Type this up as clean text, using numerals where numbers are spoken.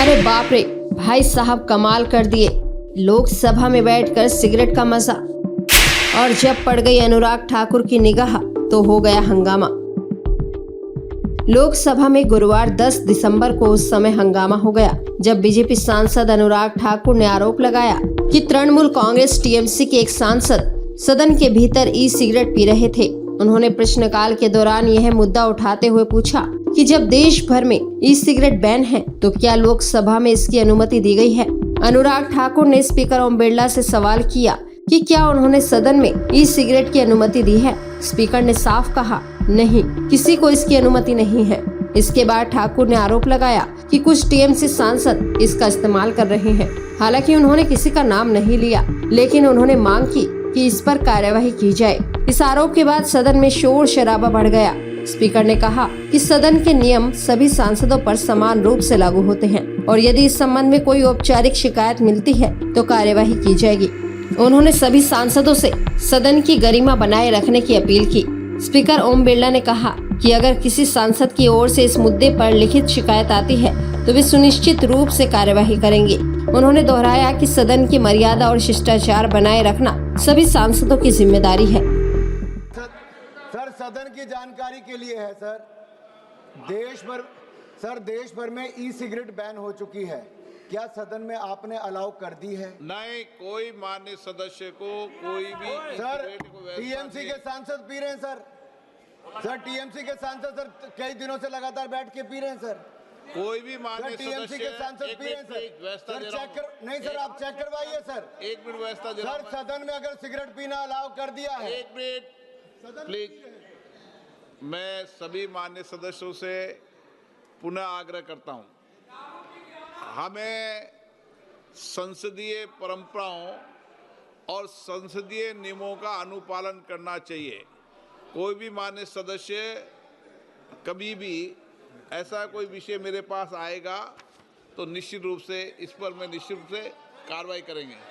अरे बाप रे, भाई साहब कमाल कर दिए। लोकसभा में बैठकर सिगरेट का मजा, और जब पड़ गई अनुराग ठाकुर की निगाह तो हो गया हंगामा। लोकसभा में गुरुवार 10 दिसंबर को उस समय हंगामा हो गया जब बीजेपी सांसद अनुराग ठाकुर ने आरोप लगाया कि तृणमूल कांग्रेस टीएमसी के एक सांसद सदन के भीतर ई सिगरेट पी रहे थे। उन्होंने प्रश्नकाल के दौरान यह मुद्दा उठाते हुए पूछा कि जब देश भर में ई सिगरेट बैन है तो क्या लोकसभा में इसकी अनुमति दी गई है। अनुराग ठाकुर ने स्पीकर ओम बिरला से सवाल किया कि क्या उन्होंने सदन में ई सिगरेट की अनुमति दी है। स्पीकर ने साफ कहा, नहीं, किसी को इसकी अनुमति नहीं है। इसके बाद ठाकुर ने आरोप लगाया कि कुछ टीएमसी सांसद इसका इस्तेमाल कर रहे हैं। हालांकि उन्होंने किसी का नाम नहीं लिया, लेकिन उन्होंने मांग की कि इस पर कार्यवाही की जाए। इस आरोप के बाद सदन में शोर शराबा बढ़ गया। स्पीकर ने कहा कि सदन के नियम सभी सांसदों पर समान रूप से लागू होते हैं और यदि इस संबंध में कोई औपचारिक शिकायत मिलती है तो कार्यवाही की जाएगी। उन्होंने सभी सांसदों से सदन की गरिमा बनाए रखने की अपील की। स्पीकर ओम बिरला ने कहा कि अगर किसी सांसद की ओर से इस मुद्दे पर लिखित शिकायत आती है तो वे सुनिश्चित रूप से कार्यवाही करेंगे। उन्होंने दोहराया कि सदन की मर्यादा और शिष्टाचार बनाए रखना सभी सांसदों की जिम्मेदारी है। सर, सदन की जानकारी के लिए है सर, देश भर में ई सिगरेट बैन हो चुकी है। क्या सदन में आपने अलाउ कर दी है? नहीं, कोई माननीय सदस्य को कोई भी सर, टीएमसी के सांसद पी रहे हैं सर, टीएमसी के सांसद सर कई दिनों से लगातार बैठ के पी रहे हैं सर। कोई भी माननीय टीएमसी के सांसद पी रहे हैं सर। नहीं सर, आप चेक करवाइए सर। एक मिनट व्यवस्था दे रहा हूं। सर, सदन में अगर सिगरेट पीना अलाउ कर दिया है। एक मिनट प्लीज। मैं सभी माननीय सदस्यों से पुनः आग्रह करता हूं, हमें संसदीय परंपराओं और संसदीय नियमों का अनुपालन करना चाहिए। कोई भी माननीय सदस्य कभी भी ऐसा कोई विषय मेरे पास आएगा तो निश्चित रूप से इस पर मैं निश्चित रूप से कार्रवाई करेंगे।